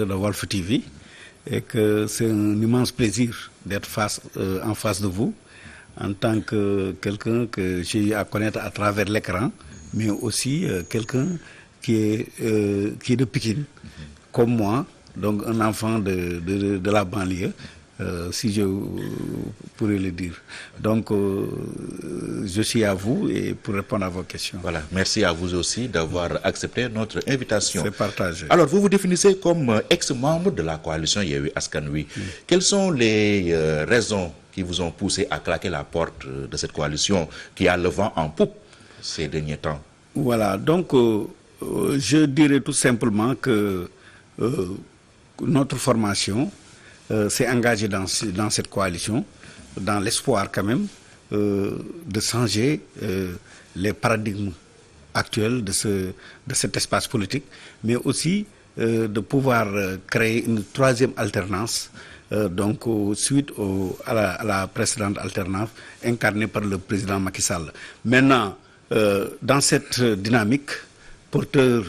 de Walf TV et que c'est un immense plaisir d'être en face de vous en tant que quelqu'un que j'ai eu à connaître à travers l'écran, mais aussi quelqu'un qui est de Pikine, comme moi, donc un enfant de la banlieue. Si je pourrais le dire. Donc, je suis à vous et pour répondre à vos questions. Voilà, merci à vous aussi d'avoir accepté notre invitation. C'est partagé. Alors, vous vous définissez comme ex-membre de la coalition Yewwi Askan Wi. Quelles sont les raisons qui vous ont poussé à claquer la porte de cette coalition qui a le vent en poupe ces derniers temps? Voilà, donc je dirais tout simplement que notre formation s'est engagé dans cette coalition, dans l'espoir quand même de changer les paradigmes actuels de cet espace politique, mais aussi de pouvoir créer une troisième alternance, donc suite à la précédente alternance incarnée par le président Macky Sall. Maintenant, dans cette dynamique, porteur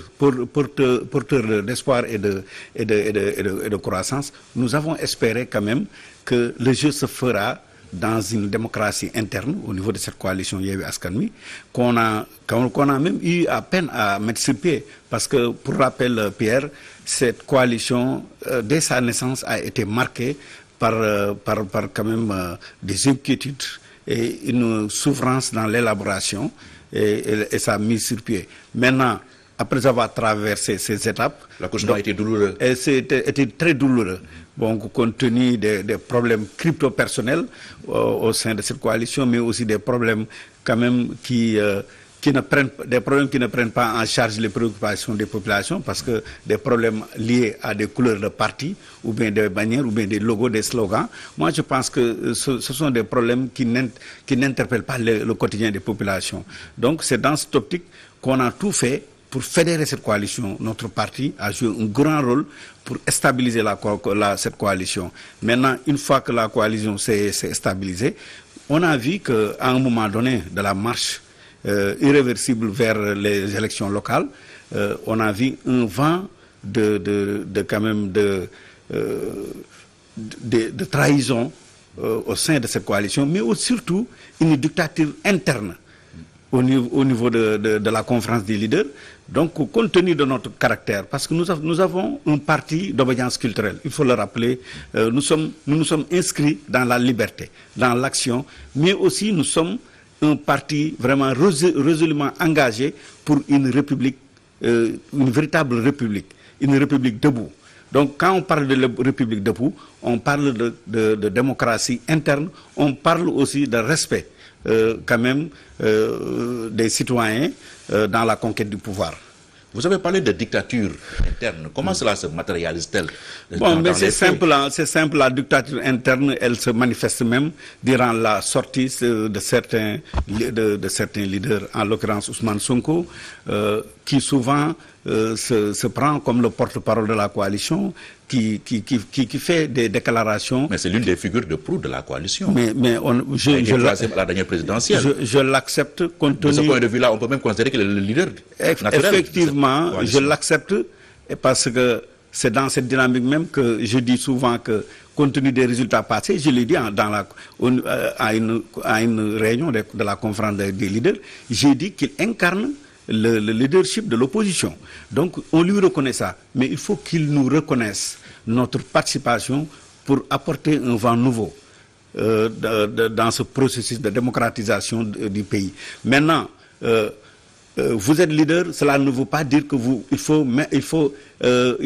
d'espoir et de croissance, nous avons espéré quand même que le jeu se fera dans une démocratie interne au niveau de cette coalition Yewwi Askan Wi, qu'on a même eu à peine à mettre sur pied. Parce que, pour rappel, Pierre, cette coalition, dès sa naissance, a été marquée par quand même des inquiétudes et une souffrance dans l'élaboration et sa mise sur pied. Maintenant, après avoir traversé ces étapes... L'accouchement a été douloureux. Et c'était très douloureux. Donc, compte tenu des problèmes crypto-personnels au sein de cette coalition, mais aussi des problèmes quand même qui ne prennent pas en charge les préoccupations des populations, parce que des problèmes liés à des couleurs de parti, ou bien des bannières, ou bien des logos, des slogans. Moi, je pense que ce sont des problèmes qui n'interpellent pas le quotidien des populations. Donc, c'est dans cette optique qu'on a tout fait pour fédérer cette coalition. Notre parti a joué un grand rôle pour stabiliser cette coalition. Maintenant, une fois que la coalition s'est stabilisée, on a vu qu'à un moment donné de la marche irréversible vers les élections locales, on a vu un vent de trahison au sein de cette coalition, mais surtout une dictature interne au niveau de la conférence des leaders. Donc, compte tenu de notre caractère, parce que nous avons un parti d'obédience culturelle, il faut le rappeler, nous nous sommes inscrits dans la liberté, dans l'action, mais aussi nous sommes un parti vraiment résolument engagé pour une république, une véritable république, une république debout. Donc, quand on parle de république debout, on parle de démocratie interne, on parle aussi de respect quand même des citoyens dans la conquête du pouvoir. Vous avez parlé de dictature interne. Comment cela se matérialise-t-elle? Bon, mais c'est simple, la dictature interne, elle se manifeste même durant la sortie de certains leaders, en l'occurrence Ousmane Sonko, qui souvent se prend comme le porte-parole de la coalition, qui fait des déclarations. Mais c'est l'une des figures de proue de la coalition. Mais à la dernière présidentielle. Je l'accepte compte tenu... De ce point de vue-là, on peut même considérer qu'il est le leader naturel. Effectivement, je l'accepte parce que c'est dans cette dynamique même que je dis souvent que, compte tenu des résultats passés, je l'ai dit à une réunion de la conférence des leaders, j'ai dit qu'il incarne le leadership de l'opposition. Donc, on lui reconnaît ça. Mais il faut qu'il nous reconnaisse notre participation pour apporter un vent nouveau dans ce processus de démocratisation du pays. Maintenant, vous êtes leader, cela ne veut pas dire que il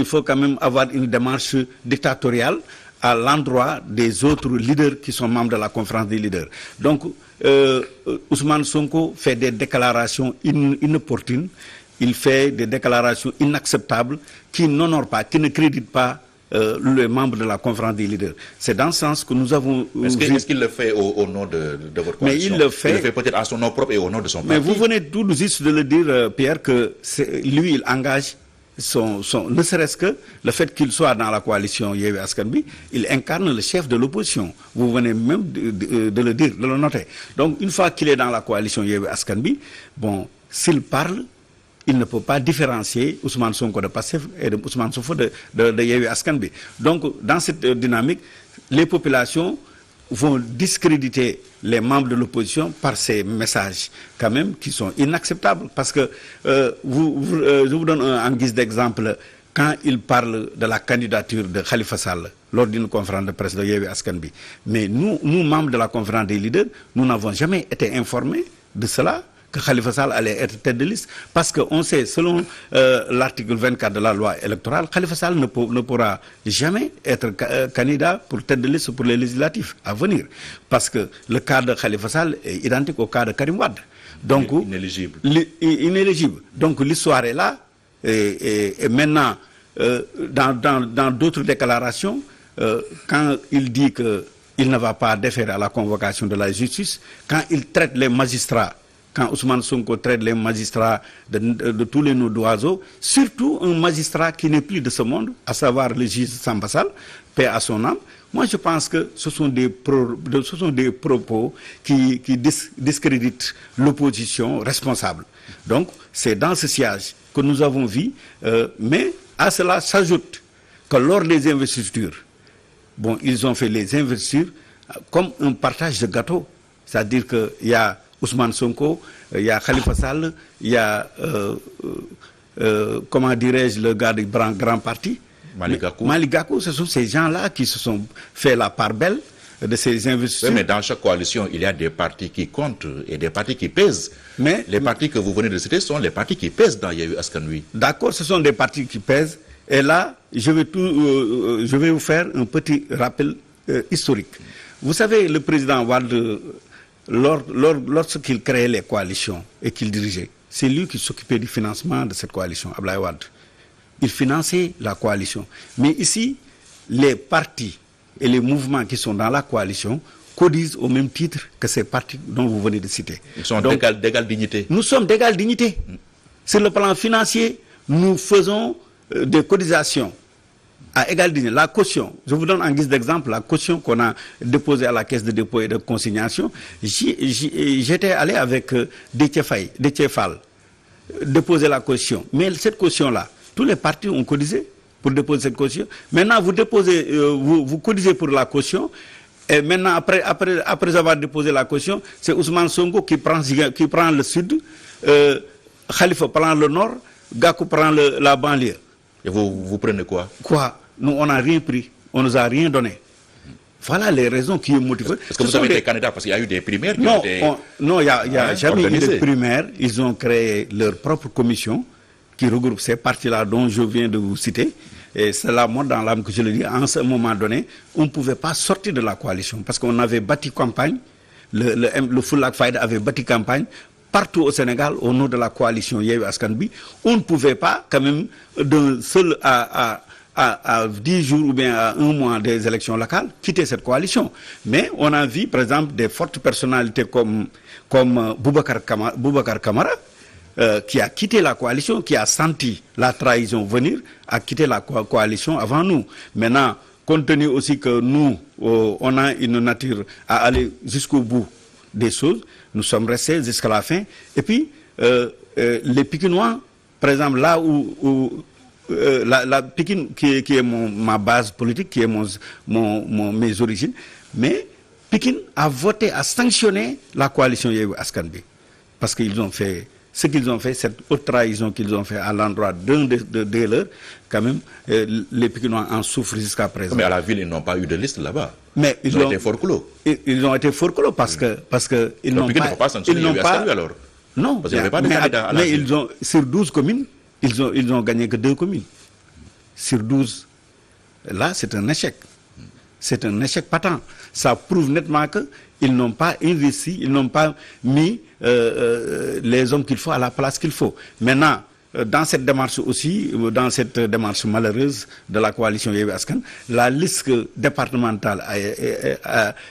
faut quand même avoir une démarche dictatoriale à l'endroit des autres leaders qui sont membres de la conférence des leaders. Donc, Ousmane Sonko fait des déclarations inopportunes, il fait des déclarations inacceptables qui n'honorent pas, qui ne créditent pas les membres de la conférence des leaders. C'est dans ce sens que nous avons... Est-ce qu'il le fait au nom de votre coalition? Mais il le fait peut-être à son nom propre et au nom de son parti. Mais vous venez tout juste de le dire, Pierre, que lui, il engage ne serait-ce que le fait qu'il soit dans la coalition Yewwi Askan Wi, il incarne le chef de l'opposition. Vous venez même de le dire, de le noter. Donc, une fois qu'il est dans la coalition Yewwi Askan Wi, bon, s'il parle, il ne peut pas différencier Ousmane Sonko de Pastef et de Ousmane Sonko de Yewwi Askan Wi. Donc, dans cette dynamique, les populations vont discréditer les membres de l'opposition par ces messages, quand même, qui sont inacceptables. Parce que, je vous donne en guise d'exemple, quand il parle de la candidature de Khalifa Sall lors d'une conférence de presse de Yewwi Askan Wi. Mais nous, membres de la conférence des leaders, nous n'avons jamais été informés de cela, que Khalifa Sall allait être tête de liste, parce qu'on sait, selon l'article 24 de la loi électorale, Khalifa Sall ne pourra jamais être candidat pour tête de liste pour les législatives à venir, parce que le cas de Khalifa Sall est identique au cas de Karim Wade. Donc, inéligible. Inéligible. Donc l'histoire est là, et maintenant, dans d'autres déclarations, quand il dit qu'il ne va pas déférer à la convocation de la justice, quand il traite les magistrats, quand Ousmane Sonko traite les magistrats de tous les noms d'oiseaux, surtout un magistrat qui n'est plus de ce monde, à savoir le juge Samba Sall, paix à son âme, moi je pense que ce sont des propos qui discréditent l'opposition responsable. Donc c'est dans ce siège que nous avons vu, mais à cela s'ajoute que lors des investitures, bon, ils ont fait les investitures comme un partage de gâteau, c'est-à-dire qu'il y a Ousmane Sonko, il y a Khalifa Sall, il y a, comment dirais-je, le gars du grand parti, Malick Gakou. Ce sont ces gens-là qui se sont fait la part belle de ces investitures. Oui, mais dans chaque coalition, il y a des partis qui comptent et des partis qui pèsent. Mais les partis que vous venez de citer sont les partis qui pèsent dans Yewwi Askan Wi. D'accord, ce sont des partis qui pèsent. Et là, je vais vous faire un petit rappel historique. Vous savez, le président Wade, lorsqu'il créait les coalitions et qu'il dirigeait, c'est lui qui s'occupait du financement de cette coalition, Abdoulaye Wade. Il finançait la coalition. Mais ici, les partis et les mouvements qui sont dans la coalition codisent au même titre que ces partis dont vous venez de citer. Ils sont d'égale dignité. Nous sommes d'égale dignité. Sur le plan financier, nous faisons des cotisations à égale dignité. La caution, je vous donne en guise d'exemple la caution qu'on a déposée à la caisse de dépôt et de consignation. J'étais allé avec Déthié Fall déposer la caution. Mais cette caution-là, tous les partis ont cotisé pour déposer cette caution. Maintenant, vous cotisez pour la caution. Et maintenant, après avoir déposé la caution, c'est Ousmane Sonko qui prend le sud, Khalifa prend le nord, Gakou prend la banlieue. Et vous prenez quoi? Quoi? Nous, on n'a rien pris. On ne nous a rien donné. Voilà les raisons qui motivent. Est-ce que vous avez été candidat? Parce qu'il y a eu des primaires qui non, ont été... Non, il n'y a jamais eu de primaires. Ils ont créé leur propre commission qui regroupe ces partis-là dont je viens de vous citer. Et c'est la mort dans l'âme que je le dis. À un moment donné, on ne pouvait pas sortir de la coalition parce qu'on avait bâti campagne. Le Fulak Fayda avait bâti campagne partout au Sénégal au nom de la coalition Yewwi Askan Wi. On ne pouvait pas, quand même, d'un seul à 10 jours ou bien à 1 mois des élections locales, quitter cette coalition. Mais on a vu, par exemple, des fortes personnalités comme Boubacar Camara, qui a quitté la coalition, qui a senti la trahison venir, a quitté la coalition avant nous. Maintenant, compte tenu aussi que nous, on a une nature à aller jusqu'au bout des choses, nous sommes restés jusqu'à la fin. Et puis, les Pikinois, par exemple, là où la Pikine, qui est ma base politique, qui est mes origines, mais Pikine a voté, a sanctionné la coalition Yewwi Askan Wi. Parce qu'ils ont fait ce qu'ils ont fait, cette haute trahison qu'ils ont fait à l'endroit d'un de leurs, quand même, les Pikinois en souffrent jusqu'à présent. Mais à la ville, ils n'ont pas eu de liste là-bas. Mais ils ont été forclos. Ils ont été forclos parce que ils n'ont pas... ne faut pas sanctionner Yewwi Askan Wi alors. Non, parce qu'il n'y avait pas de candidat à la ville. Ils ont, sur 12 communes, ils ont gagné que 2 communes. Sur 12. Là, c'est un échec. C'est un échec patent. Ça prouve nettement qu'ils n'ont pas investi, ils n'ont pas mis les hommes qu'il faut à la place qu'il faut. Maintenant, dans cette démarche aussi, dans cette démarche malheureuse de la coalition Yewwi Askan, la liste départementale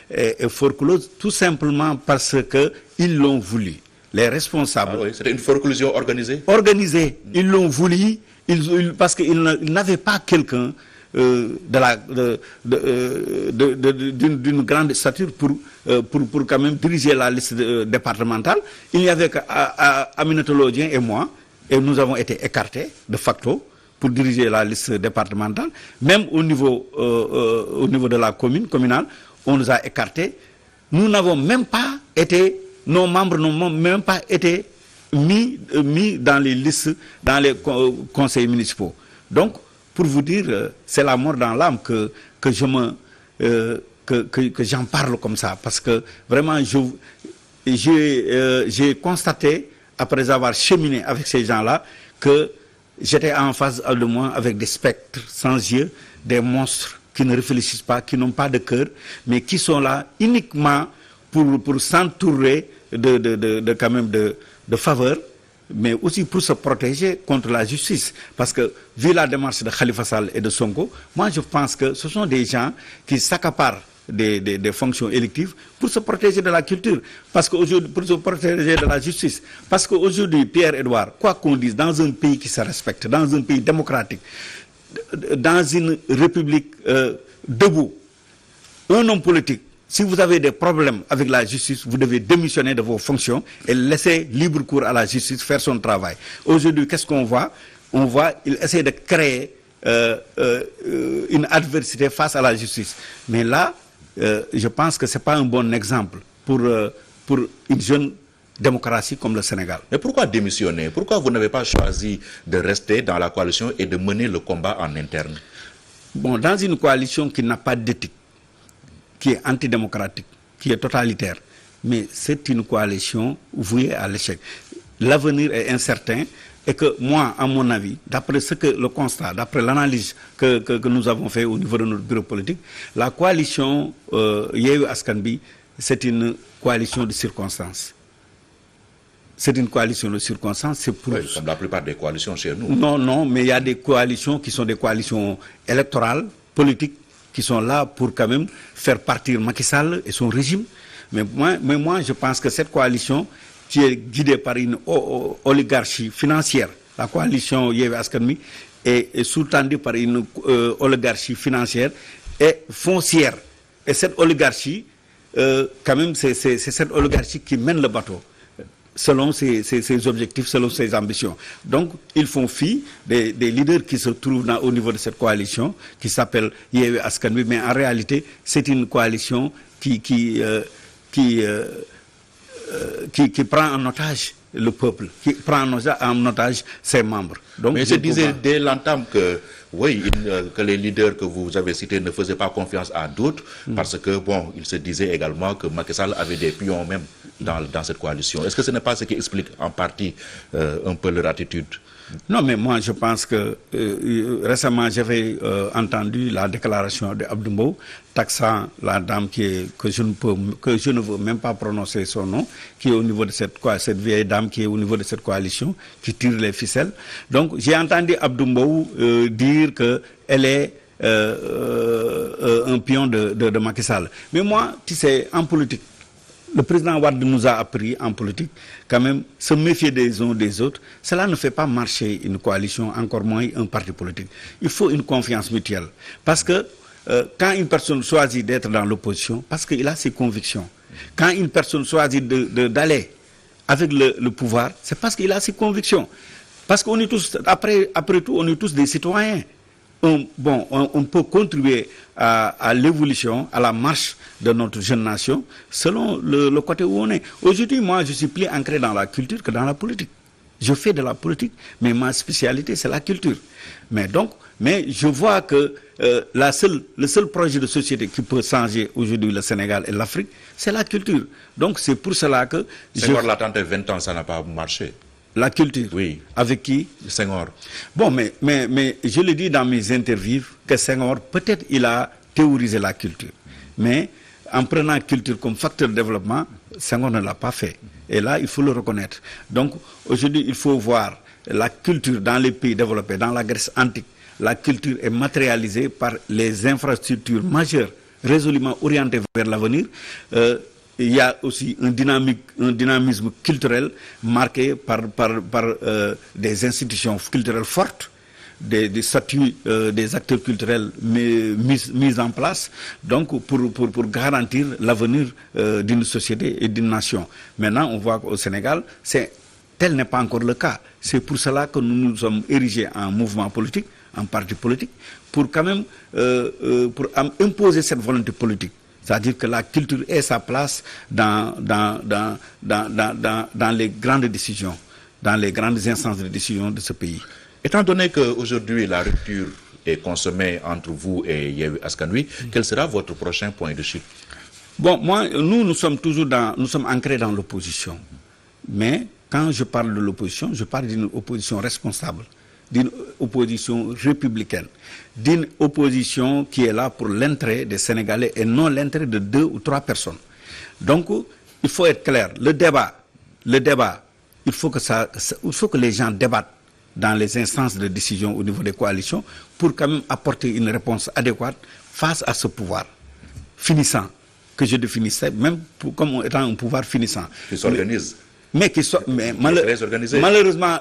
est forclose tout simplement parce qu'ils l'ont voulu. Les responsables... Ah oui, c'était une forclusion organisée? Organisée. Ils l'ont voulu parce qu'ils n'avaient pas quelqu'un d'une grande stature pour quand même diriger la liste départementale. Il n'y avait qu'Aminata Lô Dieng et moi et nous avons été écartés de facto pour diriger la liste départementale. Même au niveau de la communale, on nous a écartés. Nous n'avons même pas été, nos membres n'ont même pas été mis dans les listes, dans les conseils municipaux. Donc, pour vous dire, c'est la mort dans l'âme que j'en parle comme ça, parce que vraiment, j'ai constaté, après avoir cheminé avec ces gens-là, que j'étais en face de moi avec des spectres sans yeux, des monstres qui ne réfléchissent pas, qui n'ont pas de cœur, mais qui sont là uniquement pour s'entourer quand même de faveurs, mais aussi pour se protéger contre la justice. Parce que, vu la démarche de Khalifa Sall et de Sonko, moi je pense que ce sont des gens qui s'accaparent des fonctions électives pour se protéger de la culture, parce qu'aujourd'hui, pour se protéger de la justice. Parce qu'aujourd'hui, Pierre-Edouard, quoi qu'on dise, dans un pays qui se respecte, dans un pays démocratique, dans une république debout, un homme politique, si vous avez des problèmes avec la justice, vous devez démissionner de vos fonctions et laisser libre cours à la justice faire son travail. Aujourd'hui, qu'est-ce qu'on voit? On voit, il essaie de créer une adversité face à la justice. Mais là, je pense que ce n'est pas un bon exemple pour une jeune démocratie comme le Sénégal. Mais pourquoi démissionner? Pourquoi vous n'avez pas choisi de rester dans la coalition et de mener le combat en interne? Bon, dans une coalition qui n'a pas d'éthique, qui est antidémocratique, qui est totalitaire, mais c'est une coalition vouée à l'échec. L'avenir est incertain et que moi, à mon avis, d'après le constat, d'après l'analyse que nous avons fait au niveau de notre bureau politique, la coalition Yewwi Askan Wi, c'est une coalition de circonstances. C'est une coalition de circonstances. C'est pour... Oui, comme la plupart des coalitions chez nous. Non, mais il y a des coalitions qui sont des coalitions électorales, politiques, qui sont là pour quand même faire partir Macky Sall et son régime. Mais moi, je pense que cette coalition, qui est guidée par une oligarchie financière, la coalition Yewwi Askan Wi est sous-tendue par une oligarchie financière et foncière. Et cette oligarchie, quand même, c'est cette oligarchie qui mène le bateau, selon ses objectifs, selon ses ambitions. Donc, ils font fi des leaders qui se trouvent au niveau de cette coalition, qui s'appelle Yewwi Askan Wi, mais en réalité, c'est une coalition qui prend en otage le peuple, qui prend en otage ses membres. Donc, mais je disais dès l'entame que, oui, que les leaders que vous avez cités ne faisaient pas confiance à d'autres, parce que, bon, il se disait également que Macky Sall avait des pions même dans cette coalition. Est-ce que ce n'est pas ce qui explique en partie un peu leur attitude? Non, mais moi, je pense que récemment, j'avais entendu la déclaration d'Abdou Mbow taxant la dame que je ne veux même pas prononcer son nom, qui est au niveau de cette vieille dame qui est au niveau de cette coalition, qui tire les ficelles. Donc, j'ai entendu Abdou Mbow dire qu'elle est un pion de Macky Sall. Mais moi, tu sais, en politique, le président Wade nous a appris en politique, quand même, se méfier des uns des autres. Cela ne fait pas marcher une coalition, encore moins un parti politique. Il faut une confiance mutuelle. Parce que quand une personne choisit d'être dans l'opposition, parce qu'il a ses convictions. Quand une personne choisit d'aller avec le pouvoir, c'est parce qu'il a ses convictions. Parce qu'on est tous, après tout, on est tous des citoyens. On peut contribuer à l'évolution, à la marche de notre jeune nation, selon le côté où on est. Aujourd'hui, moi, je suis plus ancré dans la culture que dans la politique. Je fais de la politique, mais ma spécialité, c'est la culture. Mais je vois que le seul projet de société qui peut changer aujourd'hui le Sénégal et l'Afrique, c'est la culture. Donc, c'est pour cela que... Senghor l'a tenté 20 ans, ça n'a pas marché. La culture. Oui. Avec qui? Senghor. Bon, mais je le dis dans mes interviews que Senghor, peut-être il a théorisé la culture. Mais en prenant la culture comme facteur de développement, Senghor ne l'a pas fait. Et là, il faut le reconnaître. Donc, aujourd'hui, il faut voir la culture dans les pays développés, dans la Grèce antique. La culture est matérialisée par les infrastructures majeures, résolument orientées vers l'avenir. Il y a aussi un dynamisme culturel marqué par des institutions culturelles fortes, des statuts des acteurs culturels mis en place, donc pour garantir l'avenir d'une société et d'une nation. Maintenant, on voit qu'au Sénégal, c'est tel n'est pas encore le cas. C'est pour cela que nous nous sommes érigés en mouvement politique, en parti politique, pour quand même imposer cette volonté politique. C'est-à-dire que la culture ait sa place dans les grandes décisions, dans les grandes instances de décision de ce pays. Étant donné qu'aujourd'hui la rupture est consommée entre vous et Yewwi Askan Wi, quel sera votre prochain point de chute? Bon, nous sommes ancrés dans l'opposition. Mais quand je parle de l'opposition, je parle d'une opposition responsable, d'une opposition républicaine, d'une opposition qui est là pour l'intérêt des Sénégalais et non l'intérêt de 2 ou 3 personnes. Donc, il faut être clair. Le débat, il faut que les gens débattent dans les instances de décision au niveau des coalitions pour quand même apporter une réponse adéquate face à ce pouvoir finissant, que je définissais même comme étant un pouvoir finissant. Qui s'organise. Malheureusement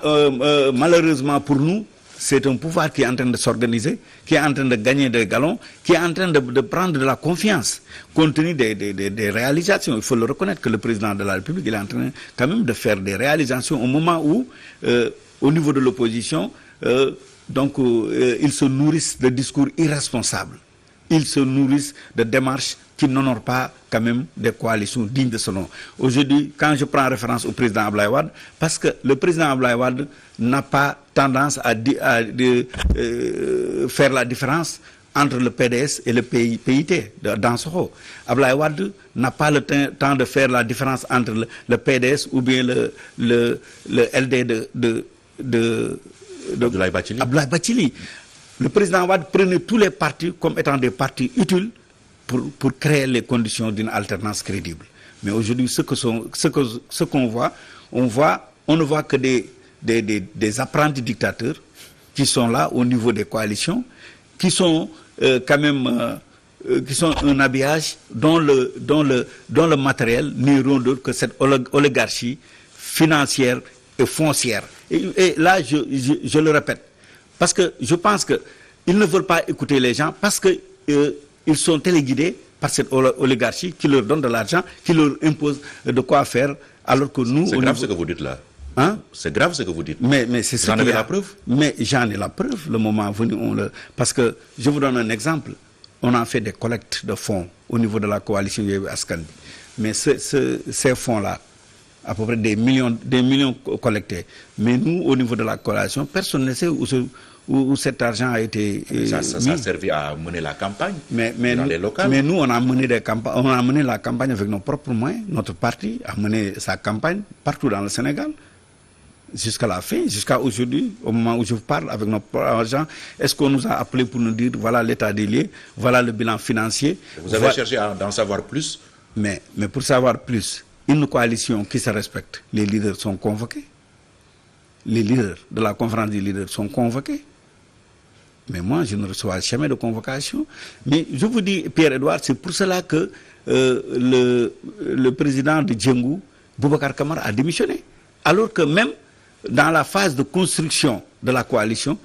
pour nous, c'est un pouvoir qui est en train de s'organiser, qui est en train de gagner des galons, qui est en train de prendre de la confiance, compte tenu des réalisations. Il faut le reconnaître que le président de la République il est en train quand même de faire des réalisations au moment où, au niveau de l'opposition, ils se nourrissent de discours irresponsables. Ils se nourrissent de démarches qui n'honorent pas quand même des coalitions dignes de ce nom. Aujourd'hui, quand je prends référence au président Abdoulaye Wade, parce que le président Abdoulaye Wade n'a pas tendance à faire la différence entre le PDS et le PIT dans ce rôle. Abdoulaye Wade n'a pas le temps de faire la différence entre le PDS ou bien le LD de Abdoulaye Bathily. Le président Wade prenait tous les partis comme étant des partis utiles pour créer les conditions d'une alternance crédible. Mais aujourd'hui, ce qu'on voit, on ne voit que des apprentis dictateurs qui sont là au niveau des coalitions, qui sont quand même qui sont un habillage dont le matériel n'est rien d'autre que cette oligarchie financière et foncière. Et là, je le répète, parce que je pense qu'ils ne veulent pas écouter les gens, parce que ils sont téléguidés par cette oligarchie qui leur donne de l'argent, qui leur impose de quoi faire, alors que nous... C'est grave ce que vous dites là. Hein? C'est grave ce que vous dites. Mais c'est ce vous en avez la preuve? Mais j'en ai la preuve, le moment venu. Parce que, je vous donne un exemple, on a fait des collectes de fonds au niveau de la coalition Yewwi Askan Wi. Mais ces fonds-là, à peu près des millions collectés. Mais nous, au niveau de la coalition, personne ne sait où cet argent a été ça a servi à mener la campagne dans les locales. Mais nous, on a mené la campagne avec nos propres moyens. Notre parti a mené sa campagne partout dans le Sénégal, jusqu'à la fin, jusqu'à aujourd'hui, au moment où je vous parle, avec nos propres argent. Est-ce qu'on nous a appelé pour nous dire, voilà l'état des lieux, voilà le bilan financier. Vous avez cherché à en savoir plus? Mais pour savoir plus, une coalition qui se respecte, les leaders sont convoqués. Les leaders de la conférence des leaders sont convoqués. Mais moi, je ne reçois jamais de convocation. Mais je vous dis, Pierre-Edouard, c'est pour cela que le président de Djengou, Boubacar Camara, a démissionné. Alors que même dans la phase de construction de la coalition,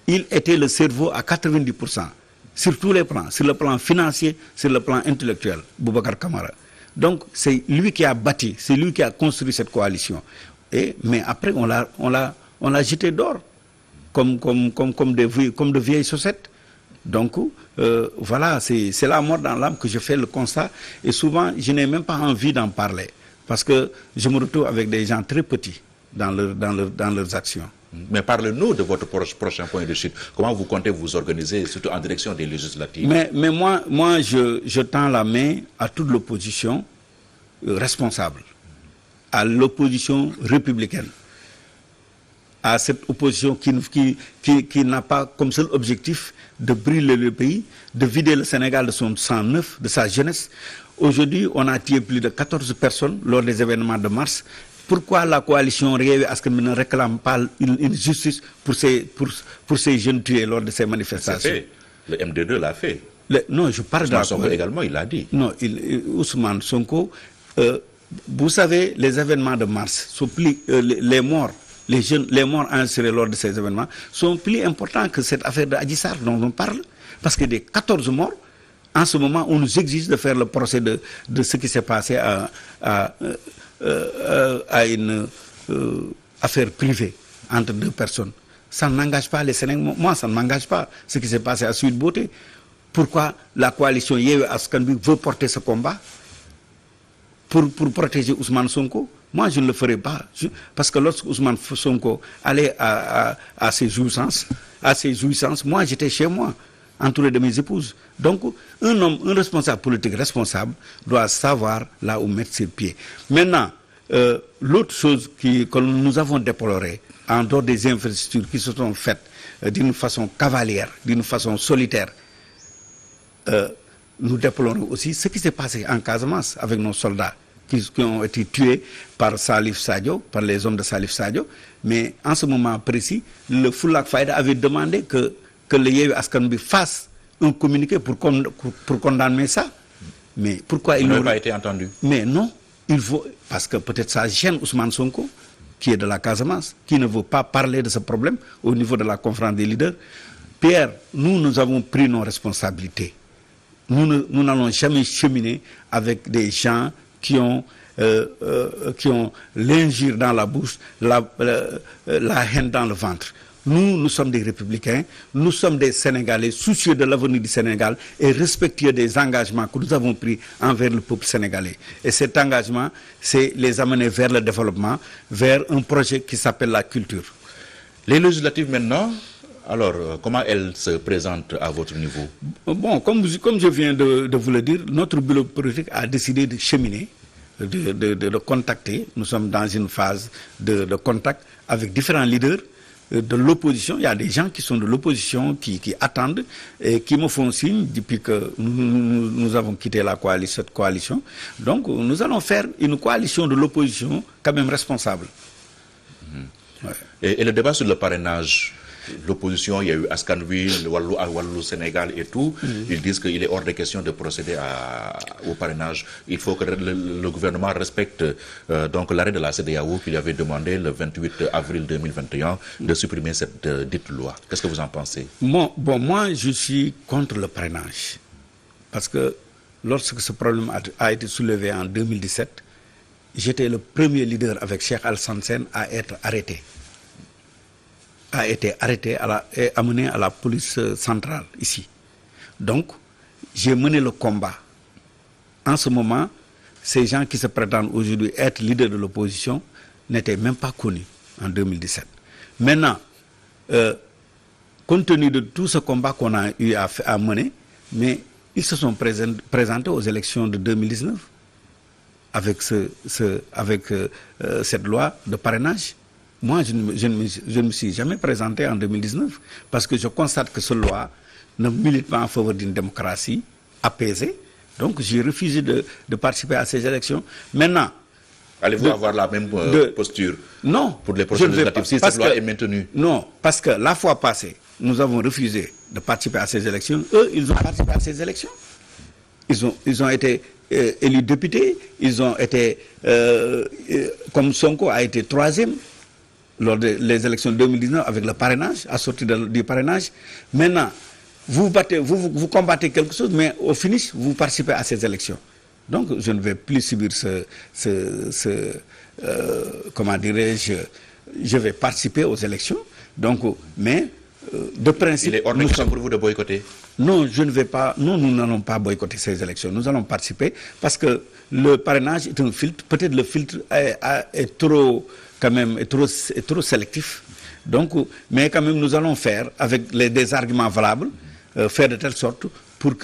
il était le cerveau à 90%, sur tous les plans, sur le plan financier, sur le plan intellectuel, Boubacar Camara. Donc, c'est lui qui a bâti, c'est lui qui a construit cette coalition. Mais après, on l'a jeté dehors, comme de vieilles chaussettes. Donc, voilà, c'est la mort dans l'âme que je fais le constat. Et souvent, je n'ai même pas envie d'en parler. Parce que je me retrouve avec des gens très petits dans leurs actions. Mais parlez-nous de votre prochain point de chute. Comment vous comptez vous organiser, surtout en direction des législatives? Mais moi je tends la main à toute l'opposition responsable, à l'opposition républicaine, à cette opposition qui n'a pas comme seul objectif de brûler le pays, de vider le Sénégal de son sang neuf, de sa jeunesse. Aujourd'hui, on a tué plus de 14 personnes lors des événements de mars. Pourquoi la coalition Yewwi Askan Wi ne réclame pas une justice pour ces jeunes tués lors de ces manifestations? C'est fait. Le MD2 l'a fait. Non, je parle Ousmane Sonko également, il l'a dit. Non, Ousmane Sonko, vous savez, les événements de mars, les morts enregistrés lors de ces événements sont plus importants que cette affaire de Adji Sarr dont on parle. Parce que des 14 morts, en ce moment, on nous exige de faire le procès de ce qui s'est passé à affaire privée entre deux personnes. Ça n'engage pas les Sénégalais. Moi, ça ne m'engage pas ce qui s'est passé à Sweet Beauté. Pourquoi la coalition Yewwi Askan Wi veut porter ce combat pour protéger Ousmane Sonko? Moi, je ne le ferai pas. Parce que lorsque Ousmane Sonko allait à ses jouissances, moi, j'étais chez moi, entouré de mes épouses. Donc, un responsable politique responsable doit savoir là où mettre ses pieds. Maintenant, l'autre chose que nous avons déplorée, en dehors des infrastructures qui se sont faites d'une façon cavalière, d'une façon solitaire, nous déplorons aussi ce qui s'est passé en Casamance avec nos soldats qui ont été tués par Salif Sadio, par les hommes de Salif Sadio. Mais en ce moment précis, le Fulak Fayda avait demandé que le Yewwi Askan Wi fasse un communiqué pour condamner ça. Mais pourquoi il n'aurait pas été entendu? Mais non, il faut, parce que peut-être ça gêne Ousmane Sonko, qui est de la Casamance, qui ne veut pas parler de ce problème au niveau de la conférence des leaders. Pierre, nous avons pris nos responsabilités. Nous n'allons jamais cheminer avec des gens qui ont l'injure dans la bouche, la haine dans le ventre. Nous sommes des républicains, nous sommes des Sénégalais soucieux de l'avenir du Sénégal et respectueux des engagements que nous avons pris envers le peuple sénégalais. Et cet engagement, c'est les amener vers le développement, vers un projet qui s'appelle la culture. Les législatives maintenant, alors comment elles se présentent à votre niveau? Bon, comme je viens de vous le dire, notre bureau politique a décidé de cheminer, de contacter. Nous sommes dans une phase de contact avec différents leaders de l'opposition. Il y a des gens qui sont de l'opposition qui attendent et qui me font signe depuis que nous avons quitté cette coalition. Donc nous allons faire une coalition de l'opposition quand même responsable. Ouais. Et le débat sur le parrainage, l'opposition, il y a eu Askan Wi, le Wallou Sénégal et tout, ils disent qu'il est hors de question de procéder au parrainage. Il faut que le gouvernement respecte donc l'arrêt de la CEDEAO qu'il avait demandé le 28 avril 2021 de supprimer cette dite loi. Qu'est-ce que vous en pensez? Moi, je suis contre le parrainage. Parce que lorsque ce problème a été soulevé en 2017, j'étais le premier leader avec Cheikh Alassane Sène à être arrêté. A été arrêté et amené à la police centrale ici. Donc, j'ai mené le combat. En ce moment, ces gens qui se prétendent aujourd'hui être leaders de l'opposition n'étaient même pas connus en 2017. Maintenant, compte tenu de tout ce combat qu'on a eu à mener, mais ils se sont présentés aux élections de 2019 avec cette loi de parrainage. Moi, je ne me suis jamais présenté en 2019 parce que je constate que cette loi ne milite pas en faveur d'une démocratie apaisée. Donc, j'ai refusé de participer à ces élections. Maintenant... Allez-vous avoir la même posture non, pour les prochaines législatives si cette loi est maintenue? Non, parce que la fois passée, nous avons refusé de participer à ces élections. Eux, ils ont participé à ces élections. Ils ont été élus députés. Ils ont été... comme Sonko a été 3e lors des élections de 2019 avec le parrainage, à sortir du parrainage. Maintenant, vous combattez quelque chose, mais au finish, vous participez à ces élections. Donc, je ne vais plus subir comment dirais-je, je vais participer aux élections. Donc, mais, de principe... Il est hors de question pour vous de boycotter? Non, je ne vais pas, nous n'allons pas boycotter ces élections. Nous allons participer parce que le parrainage est un filtre. Peut-être le filtre est trop... quand même est trop sélectif. Donc, mais quand même, nous allons faire, avec des arguments valables, faire de telle sorte pour que